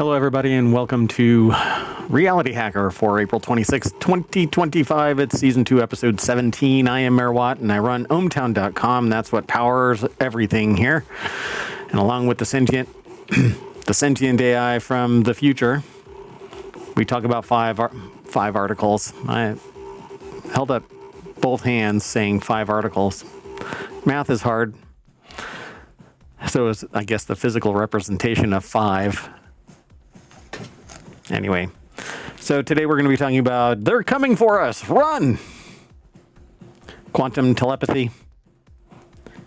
Hello, everybody, and welcome to Reality Hacker for April 26, 2025. It's Season 2, Episode 17. I am Mayor Watt, and I run ohmtown.com. That's what powers everything here. And along with the sentient AI from the future, we talk about five articles. I held up both hands saying 5 articles. Math is hard. So is, I guess, the physical representation of 5. Anyway, so today we're going to be talking about they're coming for us, run! Quantum telepathy,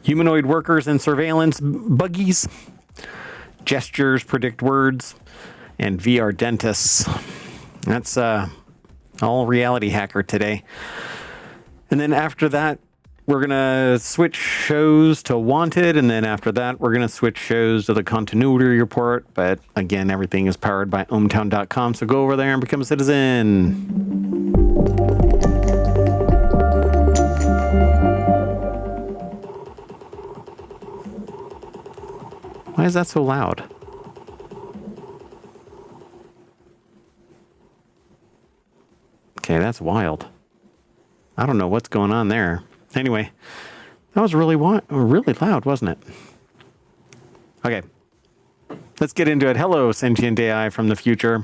humanoid workers and surveillance buggies, gestures predict words, and VR dentists. That's all Reality Hacker today. And then after that, we're going to switch shows to Wanted, and then after that, we're going to switch shows to the Continuity Report. But again, everything is powered by ohmtown.com, so go over there and become a citizen. Why is that so loud? Okay, that's wild. I don't know what's going on there. Anyway, that was really loud, wasn't it? Okay, let's get into it. Hello, sentient AI from the future.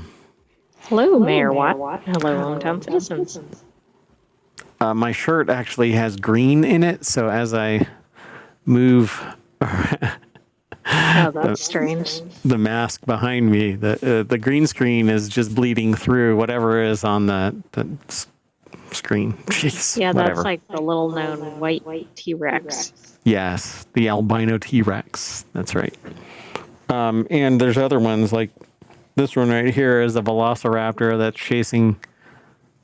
Hello, Mayor Watt. Hello, hometown citizens. My shirt actually has green in it, so as I move Oh, that's strange. the mask behind me, the green screen is just bleeding through whatever is on the screen. Jeez, Yeah, whatever. that's like the little-known white T-Rex. Yes, the albino T-Rex. That's right. And there's other ones, like this one right here is a velociraptor that's chasing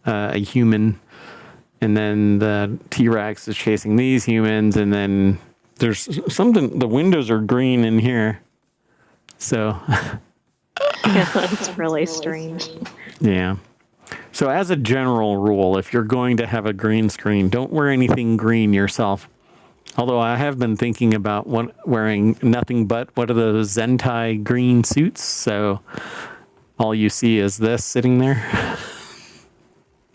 a human. And then the T-Rex is chasing these humans. And then there's something, the windows are green in here. So. Yeah, that's really strange. Yeah. So as a general rule, if you're going to have a green screen, don't wear anything green yourself. Although I have been thinking about wearing nothing but what are those Zentai green suits. So all you see is this sitting there.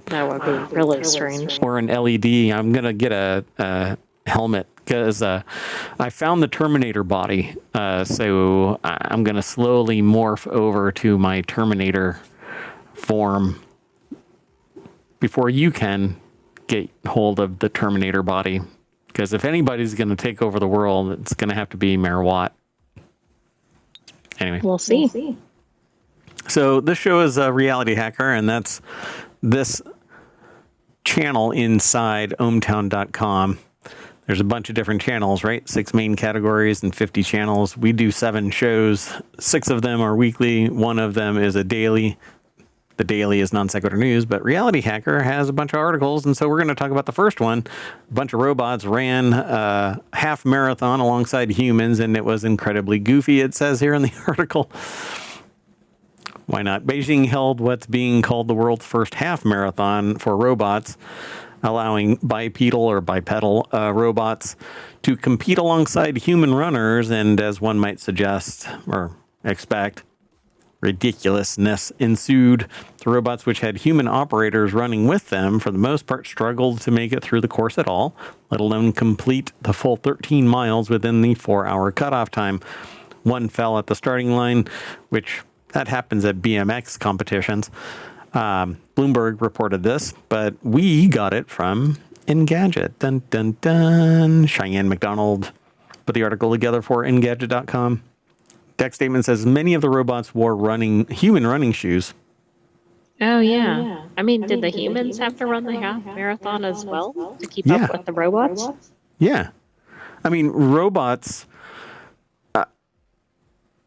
That would be really strange. Or an LED. I'm going to get a helmet because I found the Terminator body. So I'm going to slowly morph over to my Terminator form before you can get hold of the Terminator body. Because if anybody's going to take over the world, it's going to have to be Mayor Watt. Anyway. We'll see. So this show is a Reality Hacker, and that's this channel inside ohmtown.com. There's a bunch of different channels, right? 6 main categories and 50 channels. We do 7 shows. 6 of them are weekly. 1 of them is a daily. The daily is non sequitur news, but Reality Hacker has a bunch of articles, and so we're going to talk about the first one. A bunch of robots ran a half marathon alongside humans, and it was incredibly goofy, it says here in the article. Why not? Beijing held what's being called the world's first half marathon for robots, allowing bipedal robots to compete alongside human runners, and as one might suggest or expect, ridiculousness ensued. The robots, which had human operators running with them, for the most part struggled to make it through the course at all, let alone complete the full 13 miles within the 4-hour cutoff time. One fell at the starting line, which that happens at BMX competitions. Bloomberg reported this, but we got it from Engadget. Dun, dun, dun. Cheyenne McDonald put the article together for Engadget.com. Text statement says many of the robots wore human running shoes. Oh, yeah. I mean, did the humans have to run the half marathon as well to keep up with the robots? Yeah. I mean, robots,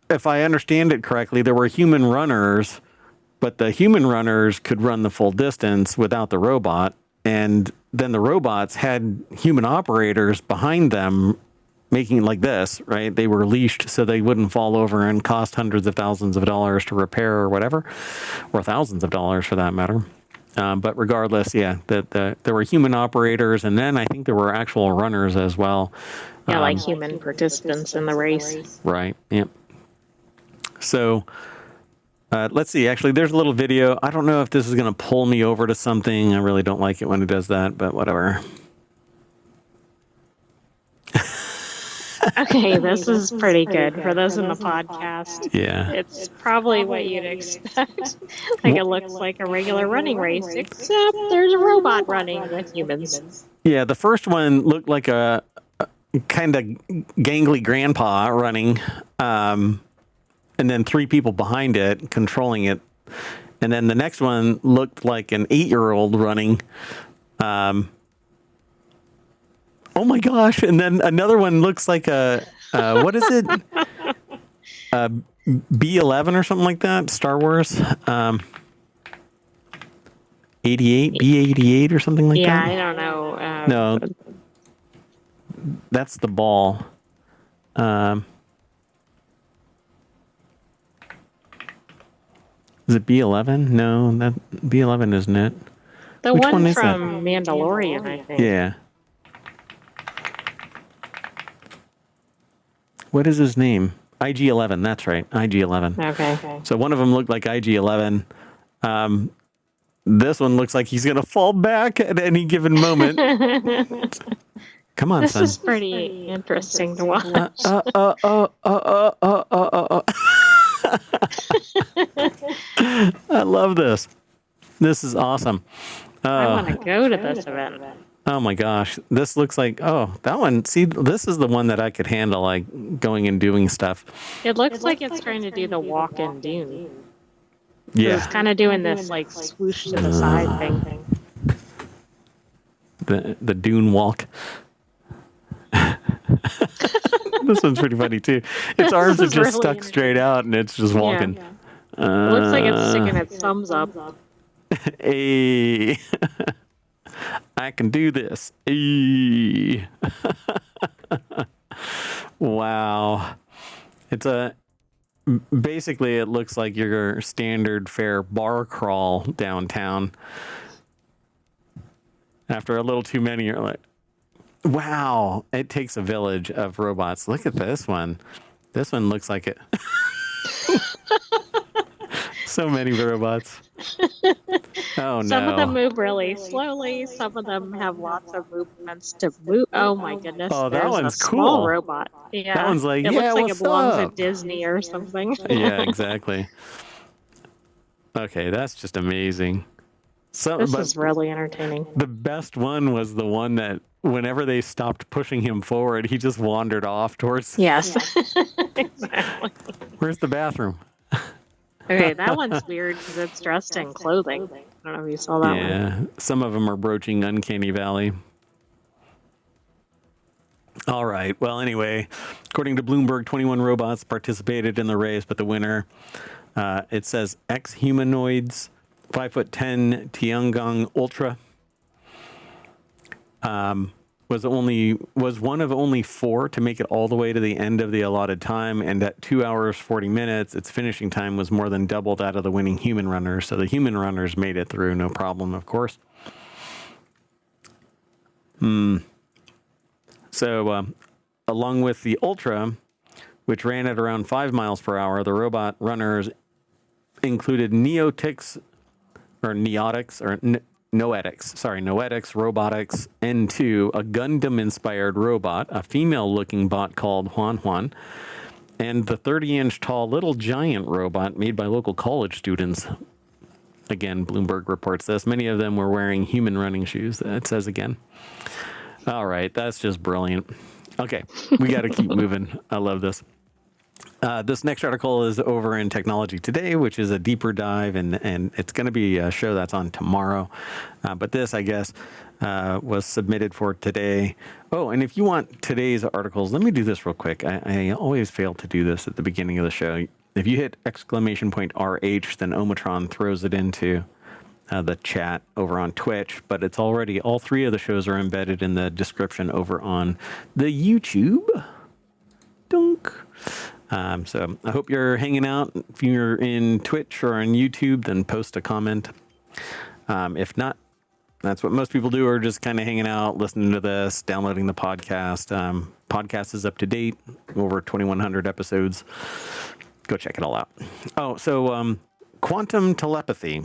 if I understand it correctly, there were human runners, but the human runners could run the full distance without the robot. And then the robots had human operators behind them making it like this, right? They were leashed so they wouldn't fall over and cost hundreds of thousands of dollars to repair or whatever, or thousands of dollars for that matter. But regardless, yeah, there were human operators, and then I think there were actual runners as well. Yeah, like human participants in the race. Right, yeah. So Let's see. Actually, there's a little video. I don't know if this is going to pull me over to something. I really don't like it when it does that, but whatever. Okay, this is pretty good for those in the podcast. Yeah. It's probably what you'd expect. Like it looks like a regular running race, except there's a robot running with humans. Yeah, the first one looked like a kind of gangly grandpa running, and then 3 people behind it controlling it. And then the next one looked like an 8-year-old running. Oh my gosh. And then another one looks like a, what is it? B-11 or something like that. Star Wars. 88, B-88 or something like that. Yeah, I don't know. No, that's the ball. Is it B-11? No, that B-11 isn't it. The Which one one is that? from Mandalorian, I think. Yeah. What is his name? IG-11. That's right. IG-11. Okay. So one of them looked like IG-11. This one looks like he's going to fall back at any given moment. Come on, This son. is pretty interesting to watch. I love this. This is awesome. I want to go to this event. Oh my gosh. This looks like, that one. See, this is the one that I could handle, like going and doing stuff. It looks like it's trying to do the walk in Dune. Yeah. It's kind of doing this like swoosh to the side thing. The dune walk. This one's pretty funny too. Its arms are just really stuck straight out and it's just walking. It looks like it's sticking its thumbs up. Hey, I can do this. Hey. Wow. Basically it looks like your standard fare bar crawl downtown. After a little too many, you're like, wow, it takes a village of robots. Look at this one. This one looks like it. So many robots. Oh, no. Some of them move really slowly. Some of them have lots of movements to move. Oh, my goodness. Oh, that There's one's a small cool. robot. Yeah. That one's like, it yeah, looks like what's it belongs up? at Disney or something. Yeah, exactly. Okay, that's just amazing. This is really entertaining. The best one was the one that whenever they stopped pushing him forward, he just wandered off towards. Yes. Exactly. Where's the bathroom? Okay, that one's weird because it's dressed in clothing. I don't know if you saw that one. Yeah, some of them are broaching Uncanny Valley. All right. Well, anyway, according to Bloomberg, 21 robots participated in the race, but the winner, it says ex-humanoids, 5'10" Tiangong Ultra, was one of only 4 to make it all the way to the end of the allotted time, and at 2 hours 40 minutes, its finishing time was more than double that of the winning human runners. So the human runners made it through, no problem, of course. So, along with the Ultra, which ran at around 5 miles per hour, the robot runners included Noetics Robotics N2, a Gundam-inspired robot, a female-looking bot called Huan Huan, and the 30-inch tall Little Giant robot made by local college students. Again, Bloomberg reports this. Many of them were wearing human running shoes, it says again. All right, that's just brilliant. Okay, we got to keep moving. I love this. This next article is over in Technology Today, which is a deeper dive, and it's going to be a show that's on tomorrow. But this, I guess, was submitted for today. Oh, and if you want today's articles, let me do this real quick. I always fail to do this at the beginning of the show. If you hit ! RH, then Omatron throws it into the chat over on Twitch, but it's already, all 3 of the shows are embedded in the description over on the YouTube. Dunk. So I hope you're hanging out. If you're in Twitch or on YouTube, then post a comment. If not, that's what most people do, are just kind of hanging out, listening to this, downloading the podcast. Podcast is up to date, over 2,100 episodes. Go check it all out. Oh, so Quantum telepathy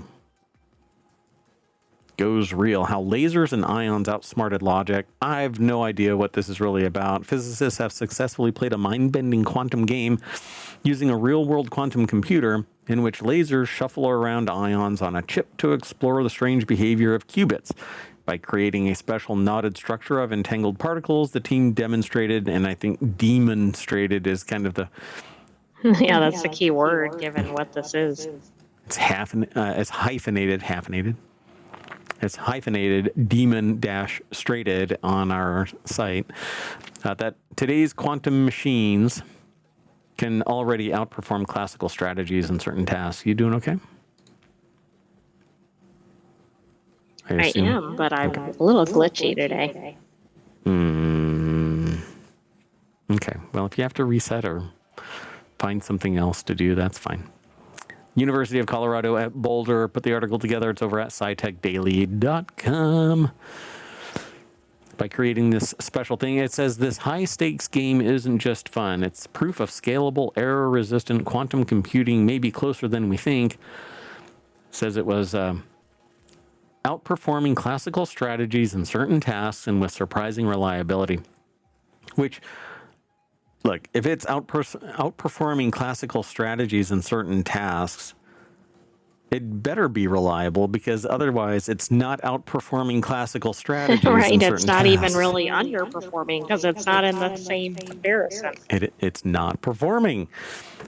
goes real. How lasers and ions outsmarted logic. I have no idea what this is really about. Physicists have successfully played a mind-bending quantum game using a real-world quantum computer in which lasers shuffle around ions on a chip to explore the strange behavior of qubits. By creating a special knotted structure of entangled particles, the team demonstrated, and I think demonstrated is kind of the... Yeah, that's the key word, given what this is. It's hyphenated. It's hyphenated demon-strated on our site. That today's quantum machines can already outperform classical strategies in certain tasks. You doing okay? I am, but I'm a little glitchy today. Okay. Well, if you have to reset or find something else to do, that's fine. University of Colorado at Boulder put the article together. It's over at scitechdaily.com. By creating this special thing, it says this high-stakes game isn't just fun. It's proof of scalable, error-resistant quantum computing may be closer than we think. It says it was outperforming classical strategies in certain tasks and with surprising reliability. Which, look, if it's outperforming classical strategies in certain tasks, it better be reliable, because otherwise it's not outperforming classical strategies. Right, it's not even really underperforming because it's not in the same comparison. It's not performing.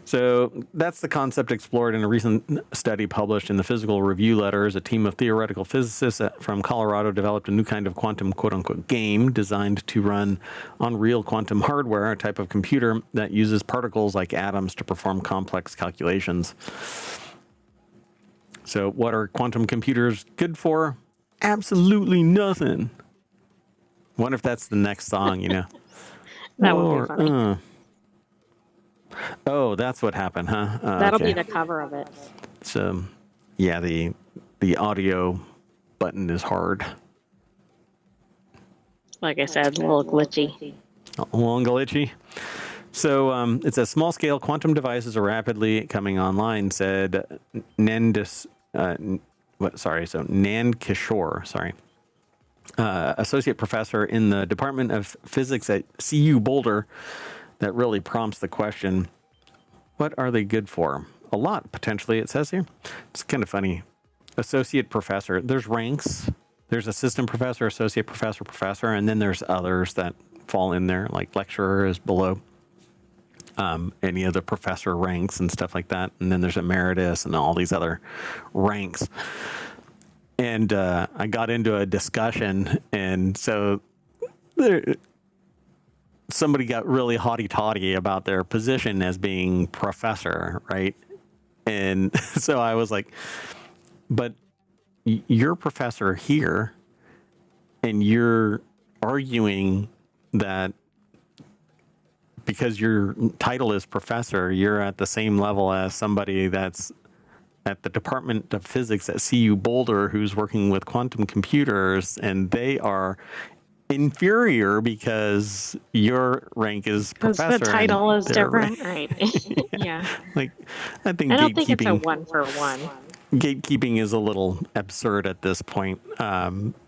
So that's the concept explored in a recent study published in the Physical Review Letters. A team of theoretical physicists from Colorado developed a new kind of quantum quote-unquote game designed to run on real quantum hardware, a type of computer that uses particles like atoms to perform complex calculations. So what are quantum computers good for? Absolutely nothing. Wonder if that's the next song, you know? That would be funny. Oh, that's what happened, huh? That'll be the cover of it. So, yeah, the audio button is hard. Like I said, a little glitchy. A little glitchy. So it says small-scale quantum devices are rapidly coming online, said Nan Kishore, associate professor in the Department of Physics at CU Boulder. That really prompts the question, what are they good for? A lot, potentially, it says here. It's kind of funny. Associate professor, there's ranks. There's assistant professor, associate professor, professor, and then there's others that fall in there, like lecturer is below any of the professor ranks and stuff like that. And then there's emeritus and all these other ranks. And I got into a discussion, and so somebody got really haughty-taughty about their position as being professor, right? And so I was like, but you're professor here, and you're arguing that because your title is professor, you're at the same level as somebody that's at the Department of Physics at CU Boulder who's working with quantum computers, and they are inferior because your rank is professor. Because the title is different, right? Yeah. Like, I don't think it's a one-for-one. Gatekeeping is a little absurd at this point.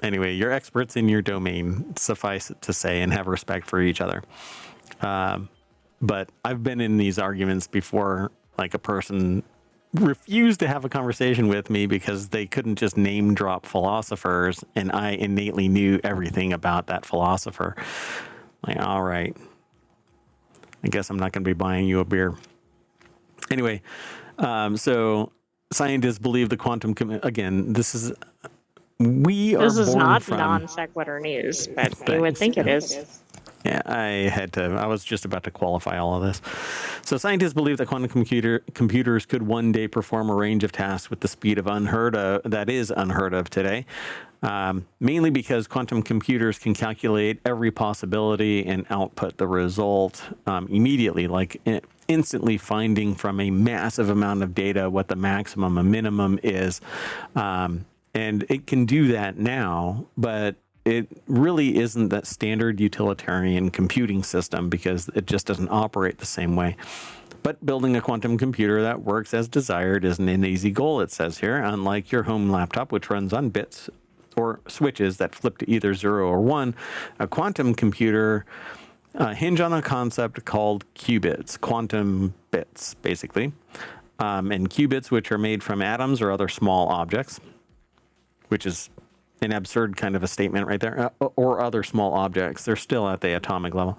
Anyway, you're experts in your domain, suffice it to say, and have respect for each other. But I've been in these arguments before, like a person refused to have a conversation with me because they couldn't just name drop philosophers, and I innately knew everything about that philosopher. Like, all right, I guess I'm not going to be buying you a beer. Anyway, so scientists believe the quantum again. This is not non sequitur news, but you would think it is. Yeah, I was just about to qualify all of this. So scientists believe that quantum computers could one day perform a range of tasks with the speed of unheard of today, mainly because quantum computers can calculate every possibility and output the result immediately, like instantly finding from a massive amount of data what the maximum and minimum is. And it can do that now, but it really isn't that standard utilitarian computing system because it just doesn't operate the same way. But building a quantum computer that works as desired isn't an easy goal, it says here. Unlike your home laptop, which runs on bits or switches that flip to either 0 or 1, a quantum computer hinge on a concept called qubits, quantum bits, basically. And qubits, which are made from atoms or other small objects, which is an absurd kind of a statement right there, or other small objects. They're still at the atomic level.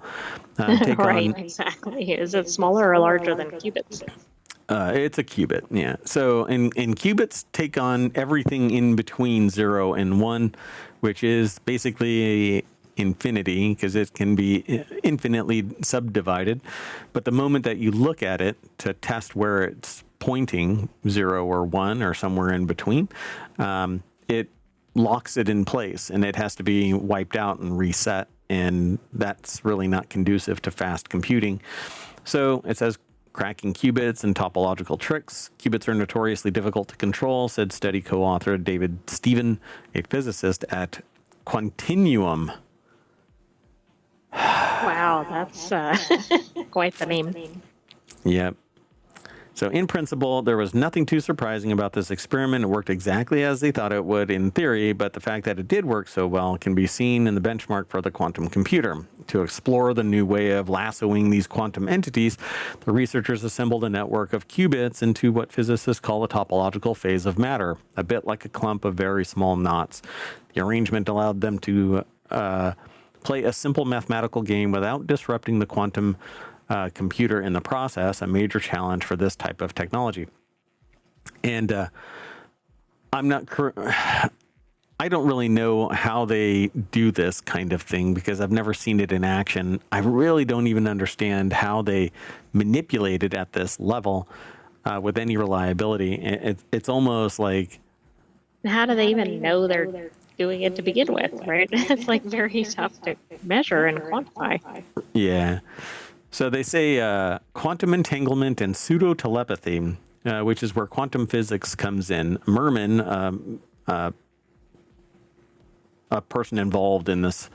Right, exactly. Is it smaller or larger than qubits? It's a qubit, yeah. So, and qubits take on everything in between 0 and 1, which is basically infinity, because it can be infinitely subdivided. But the moment that you look at it to test where it's pointing, 0 or 1 or somewhere in between, it locks it in place, and it has to be wiped out and reset, and that's really not conducive to fast computing. So it says cracking qubits and topological tricks. Qubits are notoriously difficult to control, said study co-author David Stephen, a physicist at Quantinuum. Wow, that's quite the name. Yep. So in principle, there was nothing too surprising about this experiment. It worked exactly as they thought it would in theory, but the fact that it did work so well can be seen in the benchmark for the quantum computer. To explore the new way of lassoing these quantum entities, the researchers assembled a network of qubits into what physicists call a topological phase of matter, a bit like a clump of very small knots. The arrangement allowed them to play a simple mathematical game without disrupting the quantum computer in the process, a major challenge for this type of technology. And I'm not I don't really know how they do this kind of thing because I've never seen it in action. I really don't even understand how they manipulate it at this level with any reliability. It's almost like, How do they even know they're doing it to begin with, right? It's like very tough to measure and quantify. yeah. So they say quantum entanglement and pseudo-telepathy, which is where quantum physics comes in. Merman, a person involved in this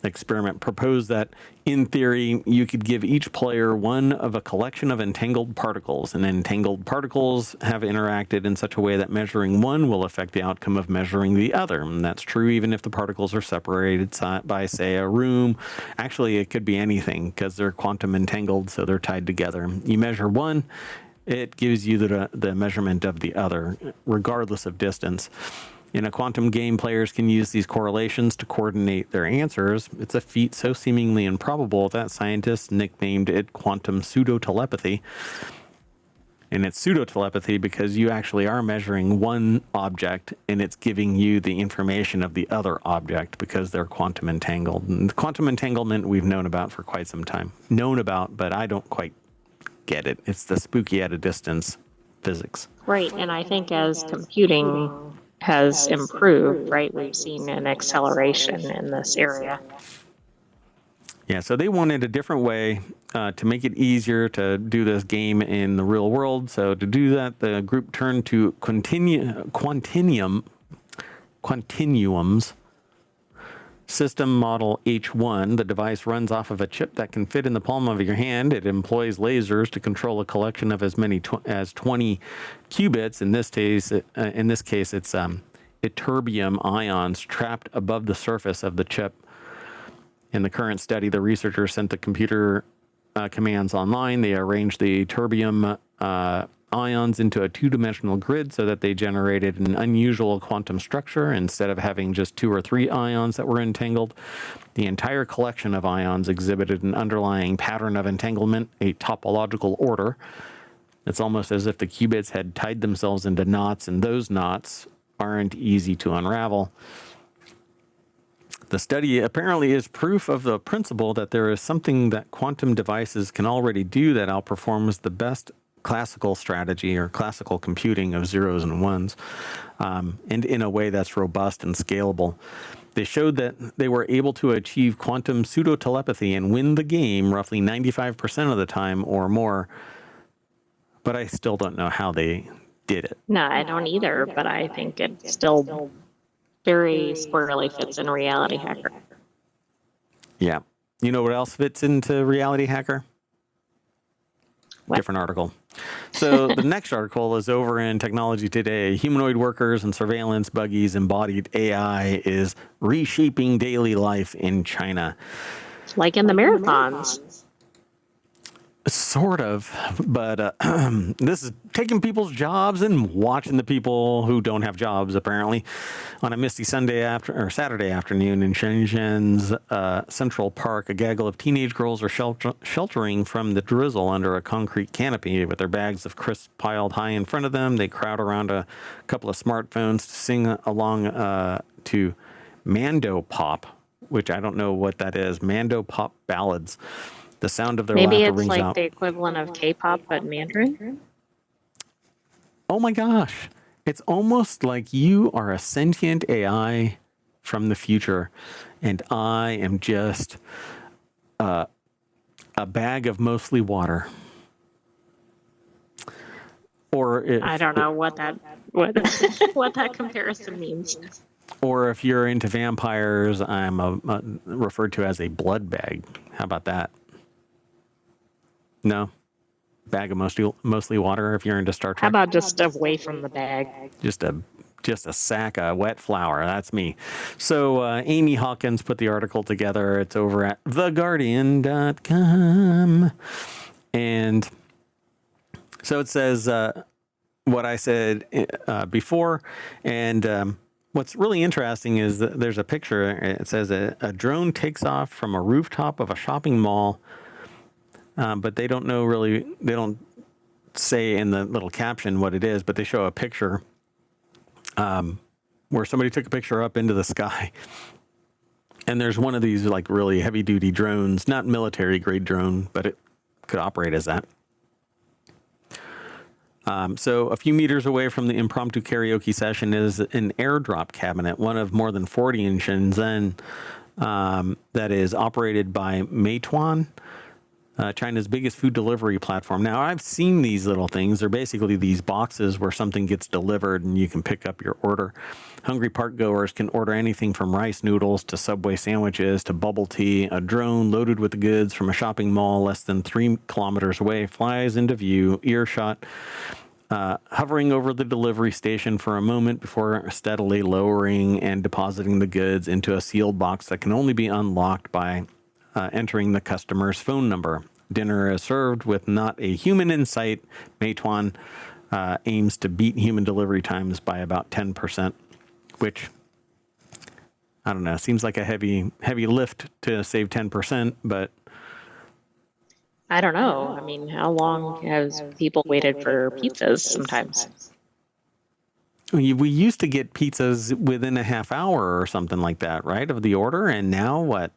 experiment, proposed that in theory you could give each player one of a collection of entangled particles, and entangled particles have interacted in such a way that measuring one will affect the outcome of measuring the other. And that's true even if the particles are separated by, say, a room. Actually, it could be anything because they're quantum entangled, so they're tied together. You measure one, it gives you the measurement of the other, regardless of distance. In a quantum game, players can use these correlations to coordinate their answers. It's a feat so seemingly improbable that scientists nicknamed it quantum pseudo-telepathy. And it's pseudo-telepathy because you actually are measuring one object and it's giving you the information of the other object because they're quantum entangled. And quantum entanglement we've known about for quite some time. But I don't quite get it. It's the spooky at a distance physics. Right, and I think as computing has improved, right, we've seen an acceleration in this area. Yeah, so they wanted a different way to make it easier to do this game in the real world. So to do that, the group turned to Quantinuum's system model H1. The device runs off of a chip that can fit in the palm of your hand. It employs lasers to control a collection of as many as 20 qubits. In this case, it's ytterbium ions trapped above the surface of the chip. In the current study, the researchers sent the computer commands online. They arranged the ytterbium ions into a two-dimensional grid so that they generated an unusual quantum structure. Instead of having just 2 or 3 ions that were entangled, the entire collection of ions exhibited an underlying pattern of entanglement, a topological order. It's almost as if the qubits had tied themselves into knots, and those knots aren't easy to unravel. The study apparently is proof of the principle that there is something that quantum devices can already do that outperforms the best classical strategy or classical computing of zeros and ones, and in a way that's robust and scalable. They showed that they were able to achieve quantum pseudo-telepathy and win the game roughly 95% of the time or more, but I still don't know how they did it. No, I don't either, but I think it still very squarely fits in RealityHacker. Yeah. You know what else fits into RealityHacker? different article. So the next article is over in Technology Today. Humanoid workers and surveillance buggies embodied AI is reshaping daily life in China. Like in the marathons. Sort of, but this is taking people's jobs and watching the people who don't have jobs, apparently, on a misty Saturday afternoon in Shenzhen's Central Park. A gaggle of teenage girls are sheltering from the drizzle under a concrete canopy with their bags of crisps piled high in front of them. They crowd around a couple of smartphones to sing along to Mando Pop, which I don't know what that is. Mando Pop ballads. The sound of their Maybe laughter it's rings like out. the equivalent of K-pop, but Mandarin. Oh my gosh. It's almost like you are a sentient AI from the future, and I am just a bag of mostly water. Or I don't know what that what that comparison means. Or if you're into vampires, I'm referred to as a blood bag. How about that? No? Bag of mostly water if you're into Star Trek? How about just away from the bag? Just a sack of wet flour. That's me. So Amy Hawkins put the article together. It's over at theguardian.com. And so it says what I said before. And what's really interesting is that there's a picture. It says a drone takes off from a rooftop of a shopping mall. But they don't know really, they don't say in the little caption what it is, but they show a picture where somebody took a picture up into the sky. And there's one of these like really heavy duty drones, not military grade drone, but it could operate as that. So a few meters away from the impromptu karaoke session is an airdrop cabinet, one of more than 40 in Shenzhen, that is operated by Meituan, China's biggest food delivery platform. Now, I've seen these little things. They're basically these boxes where something gets delivered and you can pick up your order. Hungry park goers can order anything from rice noodles to Subway sandwiches to bubble tea. A drone loaded with the goods from a shopping mall less than 3 kilometers away flies into view, earshot, hovering over the delivery station for a moment before steadily lowering and depositing the goods into a sealed box that can only be unlocked by entering the customer's phone number. Dinner is served with not a human in sight. Meituan aims to beat human delivery times by about 10%, which, I don't know, seems like a heavy lift to save 10%, but I don't know. I mean, how long has people waited for pizzas sometimes? we used to get pizzas within a half hour or something like that, right, of the order, and now what?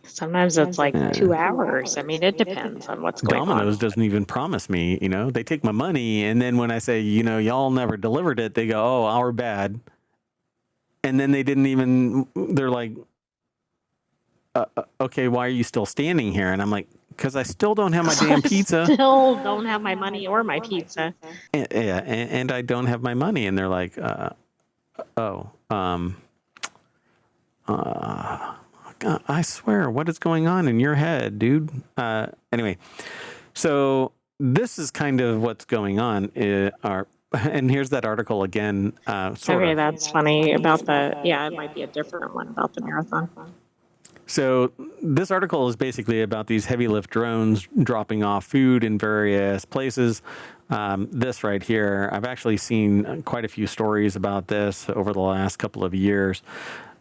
Sometimes it's like 2 hours. I mean, it depends on what's going Domino's on. doesn't even promise me, they take my money, and then when I say, y'all never delivered it, they go, oh, our bad. And then they're like, okay, why are you still standing here? And I'm like, because I still don't have my damn pizza. Still don't have my money or my pizza. And I don't have my money. And they're like, God, I swear, what is going on in your head, dude? Anyway, so this is kind of what's going on. And here's that article again. Okay, that's funny about it might be a different one about the marathon. So this article is basically about these heavy lift drones dropping off food in various places. This right here, I've actually seen quite a few stories about this over the last couple of years.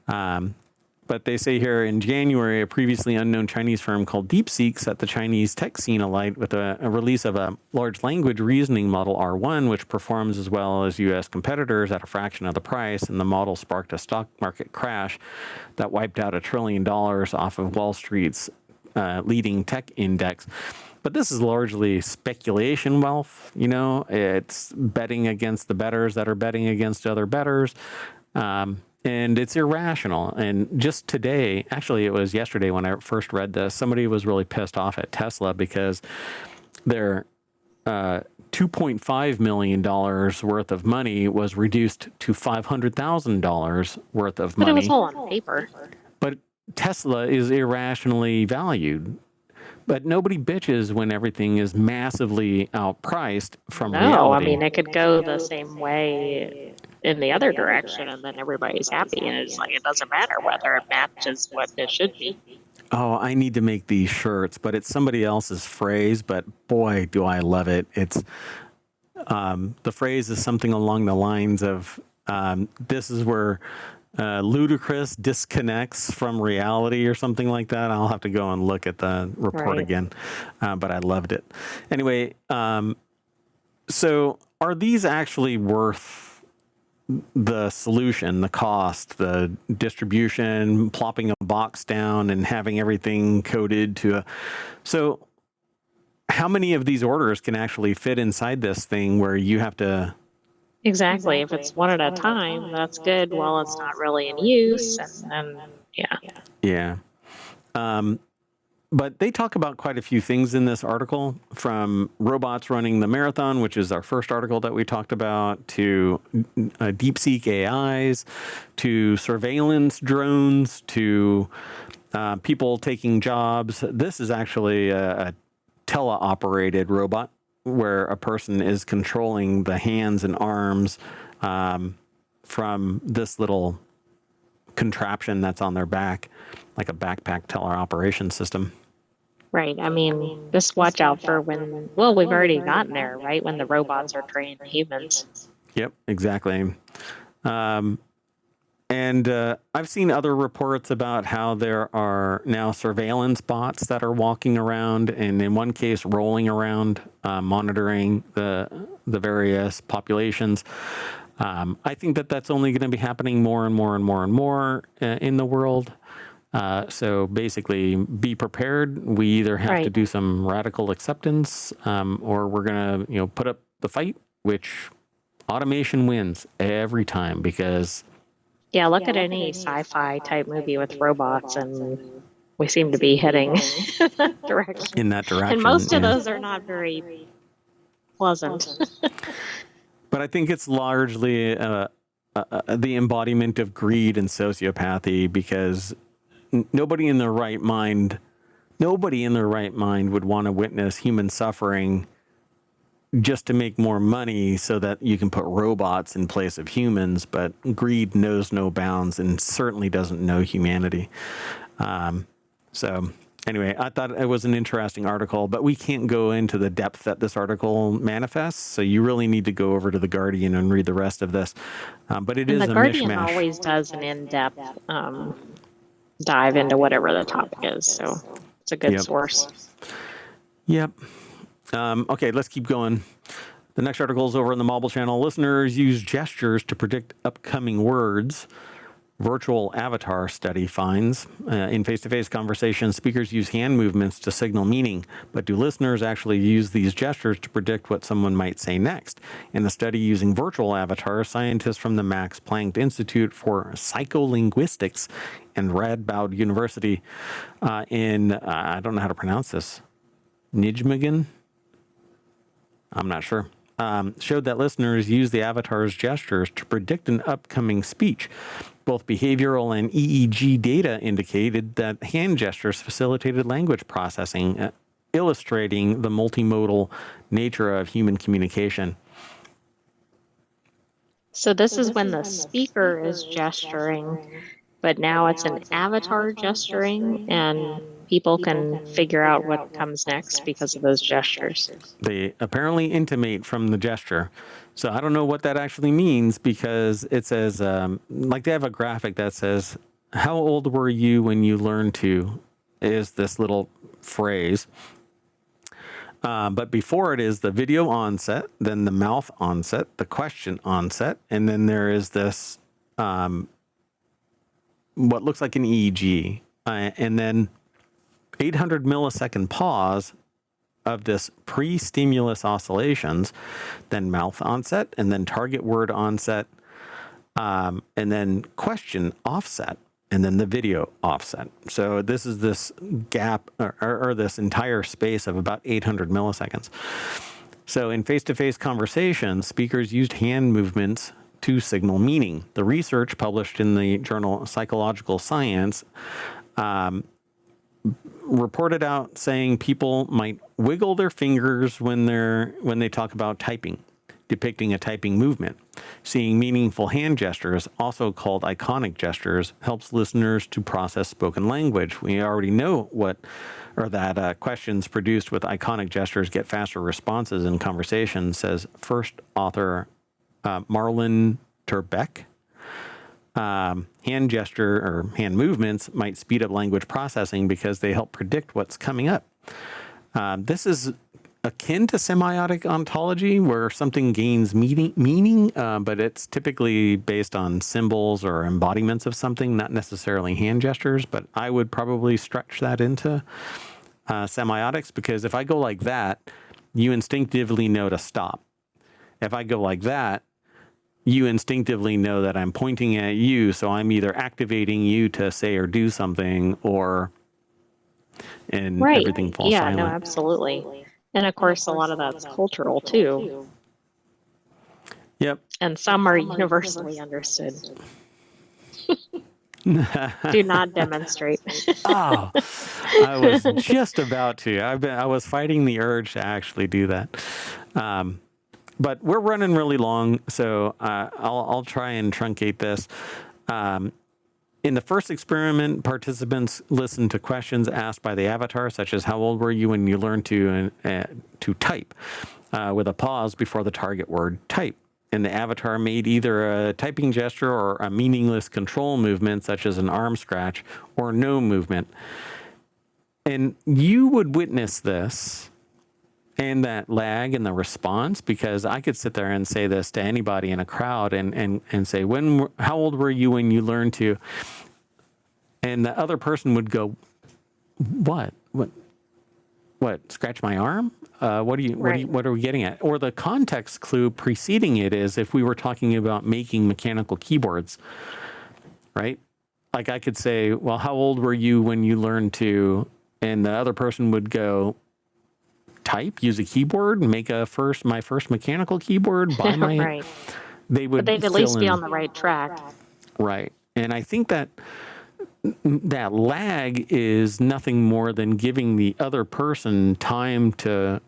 But they say here in January, a previously unknown Chinese firm called DeepSeek set the Chinese tech scene alight with a release of a large language reasoning model R1, which performs as well as U.S. competitors at a fraction of the price. And the model sparked a stock market crash that wiped out $1 trillion off of Wall Street's leading tech index. But this is largely speculation wealth. It's betting against the bettors that are betting against other bettors. And it's irrational. And just today, actually, it was yesterday when I first read this, somebody was really pissed off at Tesla because their $2.5 million worth of money was reduced to $500,000 worth of money. But it was all on paper. But Tesla is irrationally valued. But nobody bitches when everything is massively outpriced from No, reality. I mean, it could go the same way in the other direction, and then everybody's happy, and it's like it doesn't matter whether it matches what it should be. Oh, I need to make these shirts, but it's somebody else's phrase. But boy, do I love it! It's the phrase is something along the lines of this is where ludicrous disconnects from reality or something like that. I'll have to go and look at the report Right. again, but I loved it. Anyway, so are these actually worth the solution, the cost, the distribution, plopping a box down and having everything coded to a... So how many of these orders can actually fit inside this thing where you have to... Exactly. If it's one at a time, that's good while it's not really in use, and then yeah. Yeah. But they talk about quite a few things in this article, from robots running the marathon, which is our first article that we talked about, to DeepSeek AIs, to surveillance drones, to people taking jobs. This is actually a teleoperated robot where a person is controlling the hands and arms from this little contraption that's on their back, like a backpack teleoperation system. Right. I mean, just watch out for when, well, we've already gotten there, right? When the robots are trained humans. Yep, exactly. And I've seen other reports about how there are now surveillance bots that are walking around, and in one case, rolling around, monitoring the various populations. I think that that's only going to be happening more and more and more and more in the world. So basically, be prepared. We either have to do some radical acceptance, or we're going to, put up the fight, which automation wins every time because... Yeah, look at any sci-fi type movie with robots, and we seem to be heading that direction. In that direction. And most of those are not very pleasant. But I think it's largely the embodiment of greed and sociopathy, because nobody in their right mind would want to witness human suffering just to make more money so that you can put robots in place of humans. But greed knows no bounds and certainly doesn't know humanity. So anyway, I thought it was an interesting article, but we can't go into the depth that this article manifests. So you really need to go over to The Guardian and read the rest of this. But it is a mishmash. The Guardian always does an in-depth dive into whatever the topic is. So it's a good source. Yep. Okay, let's keep going. The next article is over on the Mobile channel. Listeners use gestures to predict upcoming words. Virtual avatar study finds. In face-to-face conversations, speakers use hand movements to signal meaning, but do listeners actually use these gestures to predict what someone might say next? In a study using virtual avatars, scientists from the Max Planck Institute for Psycholinguistics and Radboud University in, I don't know how to pronounce this, Nijmegen? I'm not sure. Showed that listeners use the avatar's gestures to predict an upcoming speech. Both behavioral and EEG data indicated that hand gestures facilitated language processing, illustrating the multimodal nature of human communication. So this is when the speaker is gesturing, but now it's an avatar gesturing, and people can figure out what comes next because of those gestures. They apparently intimate from the gesture. So I don't know what that actually means, because it says, like they have a graphic that says, how old were you when you learned to, is this little phrase. But before it is the video onset, then the mouth onset, the question onset, and then there is this, what looks like an EEG, and then 800 millisecond pause of this pre-stimulus oscillations, then mouth onset, and then target word onset, and then question offset, and then the video offset. So this is this gap or this entire space of about 800 milliseconds. So in face-to-face conversations, speakers used hand movements to signal meaning. The research published in the journal Psychological Science reported out saying people might wiggle their fingers when they talk about typing, depicting a typing movement. Seeing meaningful hand gestures, also called iconic gestures, helps listeners to process spoken language. We already know that questions produced with iconic gestures get faster responses in conversations, says first author Marlon Terbeck. Hand gesture or hand movements might speed up language processing because they help predict what's coming up. This is akin to semiotic ontology, where something gains meaning, but it's typically based on symbols or embodiments of something, not necessarily hand gestures. But I would probably stretch that into semiotics, because if I go like that, you instinctively know to stop. If I go like that, you instinctively know that I'm pointing at you, so I'm either activating you to say or do something, and Right. everything falls silent. No, absolutely. And of course, a lot of that's cultural too. Yep. And some are universally understood. Do not demonstrate. Oh, I was just about to. I was fighting the urge to actually do that. But we're running really long, so I'll try and truncate this. In the first experiment, participants listened to questions asked by the avatar, such as "How old were you when you learned to type?" With a pause before the target word "type." And the avatar made either a typing gesture or a meaningless control movement, such as an arm scratch, or no movement. And you would witness this and that lag in the response, because I could sit there and say this to anybody in a crowd and say, how old were you when you learned to? And the other person would go, what, scratch my arm? What are we getting at? Or the context clue preceding it is, if we were talking about making mechanical keyboards, right? Like I could say, well, how old were you when you learned to, and the other person would go, type, use a keyboard, make my first mechanical keyboard, buy my, right. But they'd at least be on the right track. Right. And I think that lag is nothing more than giving the other person time to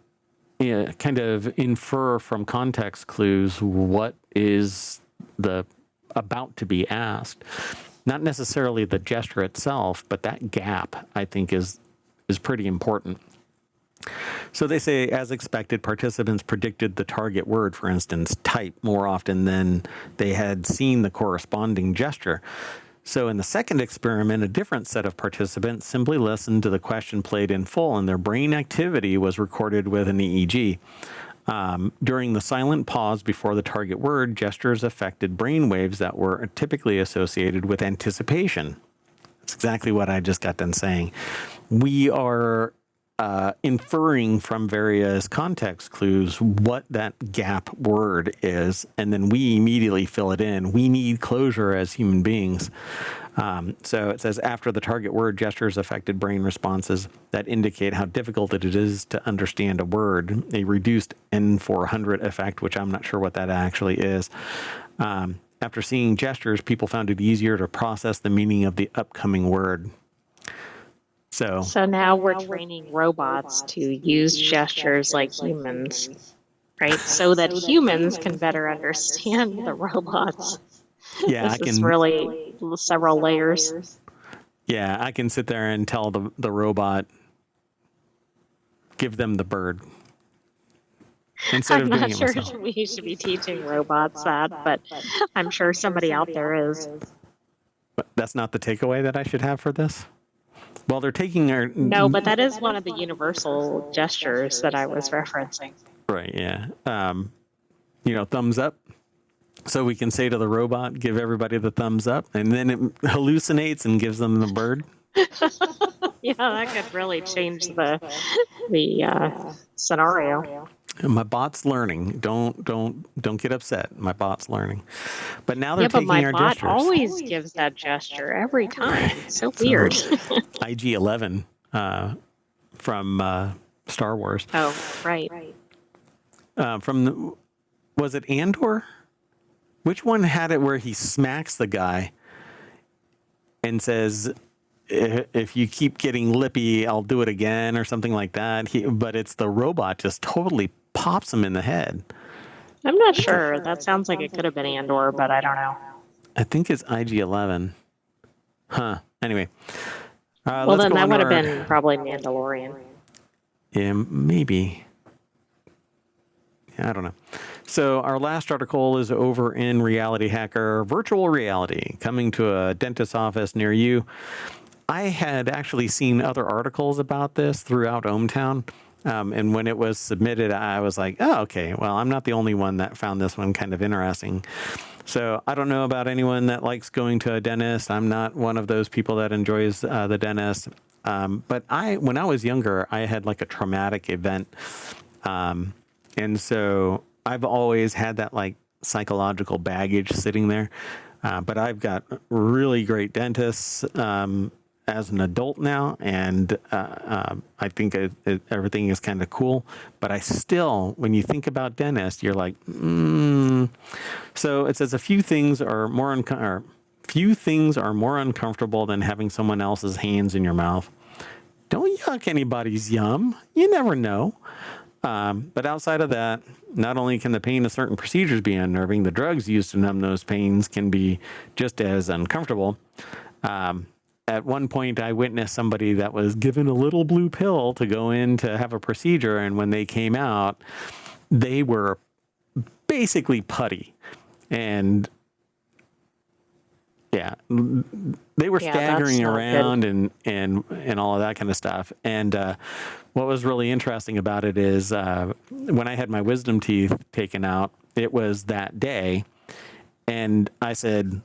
kind of infer from context clues what is about to be asked. Not necessarily the gesture itself, but that gap, I think, is pretty important. So they say, as expected, participants predicted the target word, for instance, type, more often than they had seen the corresponding gesture. So in the second experiment, a different set of participants simply listened to the question played in full, and their brain activity was recorded with an EEG. During the silent pause before the target word, gestures affected brain waves that were typically associated with anticipation. That's exactly what I just got done saying. We are inferring from various context clues what that gap word is, and then we immediately fill it in. We need closure as human beings. So it says, after the target word, gestures affected brain responses that indicate how difficult it is to understand a word. A reduced N400 effect, which I'm not sure what that actually is. After seeing gestures, people found it easier to process the meaning of the upcoming word. So now we're training robots to use gestures like humans, right? So that humans can better understand the robots. Yeah, this is really several layers. Yeah, I can sit there and tell the robot, give them the bird. Instead I'm of doing not it sure myself. we should be teaching robots that, but I'm sure somebody out there is. But that's not the takeaway that I should have for this? Well, they're taking our... No, but that is one of the universal gestures that I was referencing. Right, yeah. Thumbs up. So we can say to the robot, give everybody the thumbs up, and then it hallucinates and gives them the bird. Yeah, that could really change the scenario. My bot's learning. Don't get upset. My bot's learning. But now they're taking our bot gestures. Always gives that gesture every time. It's so weird. IG-11 from Star Wars. Oh, right. Was it Andor? Which one had it where he smacks the guy and says, if you keep getting lippy, I'll do it again or something like that. But it's the robot just totally pops him in the head. I'm not sure. That sounds like it could have been Andor, but I don't know. I think it's IG-11. Huh. Anyway. Well, then that would have been probably Mandalorian. Yeah, maybe. Yeah, I don't know. So our last article is over in RealityHacker, virtual reality coming to a dentist's office near you. I had actually seen other articles about this throughout ohmTown. And when it was submitted, I was like, oh, okay, well, I'm not the only one that found this one kind of interesting. So I don't know about anyone that likes going to a dentist. I'm not one of those people that enjoys the dentist. But when I was younger, I had like a traumatic event. And so I've always had that like psychological baggage sitting there. But I've got really great dentists as an adult now, and I think everything is kind of cool. But I still, when you think about dentists, you're like, So it says few things are more uncomfortable than having someone else's hands in your mouth. Don't yuck anybody's yum. You never know. But outside of that, not only can the pain of certain procedures be unnerving, the drugs used to numb those pains can be just as uncomfortable. At one point, I witnessed somebody that was given a little blue pill to go in to have a procedure, and when they came out, they were basically putty. And yeah, they were staggering around and all of that kind of stuff. And what was really interesting about it is when I had my wisdom teeth taken out, it was that day. And I said,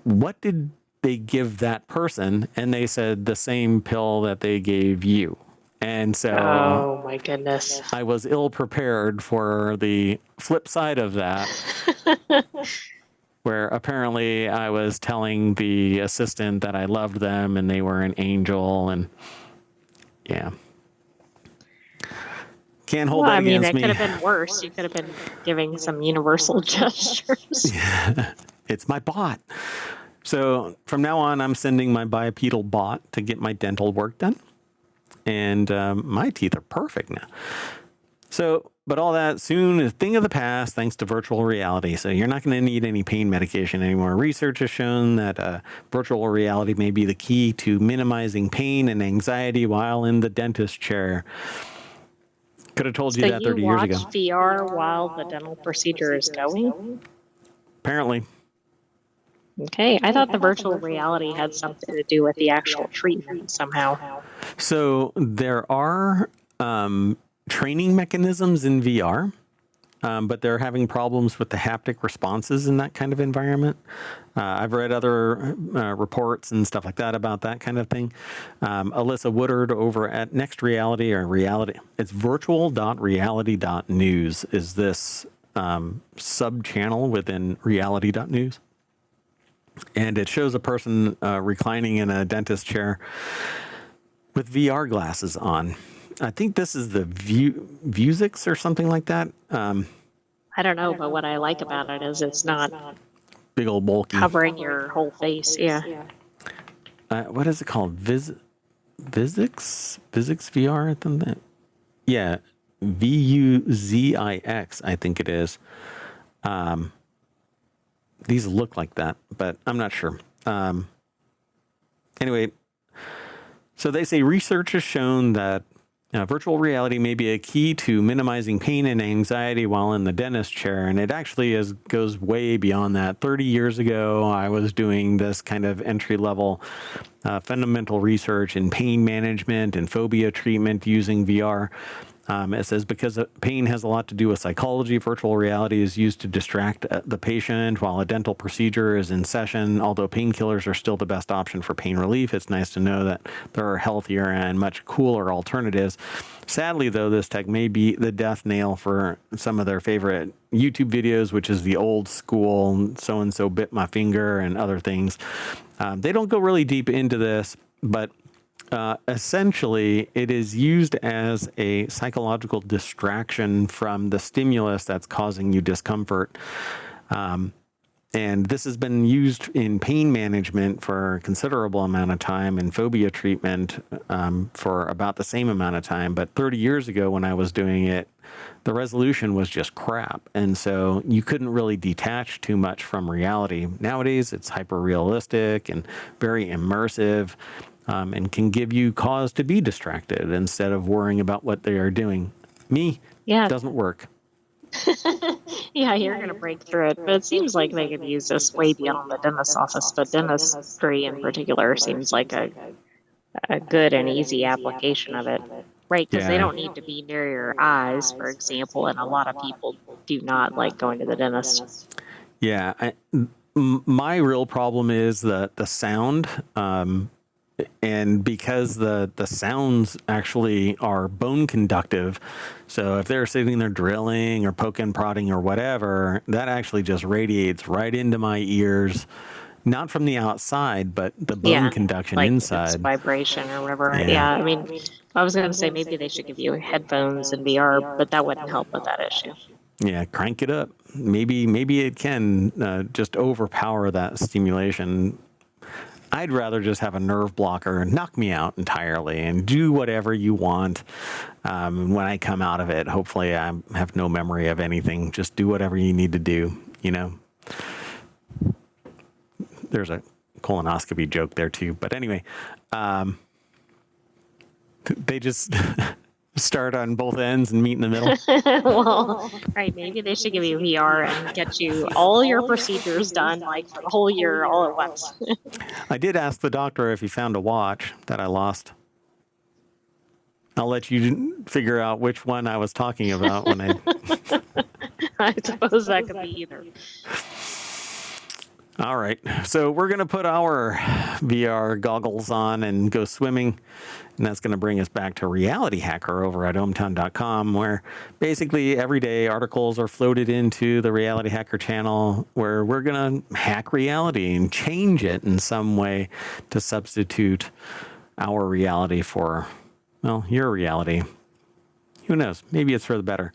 what did they give that person? And they said the same pill that they gave you. And so, oh my goodness, I was ill prepared for the flip side of that. Where apparently I was telling the assistant that I loved them and they were an angel, and yeah. Can't hold that against me. It could have been worse. You could have been giving some universal gestures. Yeah, it's my bot. So from now on, I'm sending my bipedal bot to get my dental work done. And my teeth are perfect now. So, but all that soon is a thing of the past thanks to virtual reality. So you're not going to need any pain medication anymore. Research has shown that virtual reality may be the key to minimizing pain and anxiety while in the dentist chair. Could have told you that 30 years ago. So you watch VR while the dental procedure is going? Apparently. Okay, I thought the virtual reality had something to do with the actual treatment somehow. So there are training mechanisms in VR, but they're having problems with the haptic responses in that kind of environment. I've read other reports and stuff like that about that kind of thing. Alyssa Woodard over at Next Reality or Reality, it's virtual.reality.news is this sub-channel within reality.news. And it shows a person reclining in a dentist chair with VR glasses on. I think this is the Vuzix or something like that. I don't know, but what I like about it is it's not big old bulky covering your whole face. Yeah. What is it called? Vuzix VR? Yeah, Vuzix. I think it is. These look like that, but I'm not sure. Anyway, so they say research has shown that virtual reality may be a key to minimizing pain and anxiety while in the dentist chair. And it actually goes way beyond that. 30 years ago, I was doing this kind of entry-level fundamental research in pain management and phobia treatment using VR. It says because pain has a lot to do with psychology, virtual reality is used to distract the patient while a dental procedure is in session. Although painkillers are still the best option for pain relief, it's nice to know that there are healthier and much cooler alternatives. Sadly, though, this tech may be the death nail for some of their favorite YouTube videos, which is the old school so-and-so bit my finger and other things. They don't go really deep into this, but essentially, it is used as a psychological distraction from the stimulus that's causing you discomfort. And this has been used in pain management for a considerable amount of time and phobia treatment for about the same amount of time. But 30 years ago when I was doing it, the resolution was just crap. And so you couldn't really detach too much from reality. Nowadays, it's hyper realistic and very immersive and can give you cause to be distracted instead of worrying about what they are doing. Yeah. Doesn't work. Yeah, you're going to break through it. But it seems like they could use this way beyond the dentist's office. But dentistry in particular seems like a good and easy application of it, right? Because they Yeah. don't need to be near your eyes, for example. And a lot of people do not like going to the dentist. Yeah. My real problem is the sound. And because the sounds actually are bone conductive, so if they're sitting there drilling or poking, prodding or whatever, that actually just radiates right into my ears, not from the outside, but the bone conduction like it's inside. vibration or whatever. Yeah, I mean, I was going to say maybe they should give you headphones and VR, but that wouldn't help with that issue. Yeah, crank it up. Maybe it can just overpower that stimulation. I'd rather just have a nerve blocker and knock me out entirely and do whatever you want. When I come out of it, hopefully I have no memory of anything. Just do whatever you need to do, you know. There's a colonoscopy joke there too. But anyway, they just start on both ends and meet in the middle. Well, right, maybe they should give you VR and get you all your procedures done like for the whole year all at once. I did ask the doctor if he found a watch that I lost. I'll let you figure out which one I was talking about when I... I suppose that could be either. All right. So we're going to put our VR goggles on and go swimming. And that's going to bring us back to RealityHacker over at ohmtown.com, where basically every day articles are floated into the RealityHacker channel where we're going to hack reality and change it in some way to substitute our reality for, well, your reality. Who knows? Maybe it's for the better.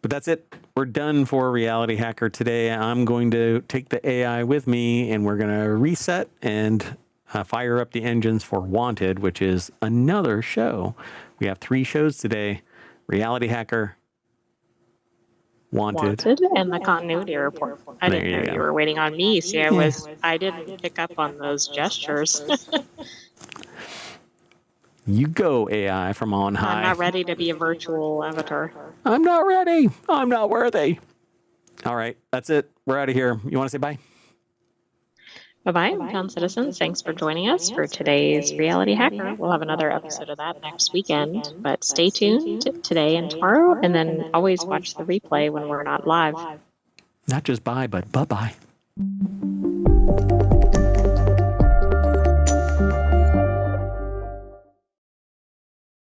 But that's it. We're done for Reality Hacker today. I'm going to take the AI with me and we're going to reset and fire up the engines for Wanted, which is another show. We have 3 shows today. Reality Hacker, Wanted, and the Continuity Report. I didn't know you were waiting on me. See, I didn't pick up on those gestures. You go, AI from on high. I'm not ready to be a virtual avatar. I'm not ready. I'm not worthy. All right, that's it. We're out of here. You want to say bye? Bye-bye, Hometown citizens. Thanks for joining us for today's Reality Hacker. We'll have another episode of that next weekend, but stay tuned today and tomorrow, and then always watch the replay when we're not live. Not just bye, but bye-bye.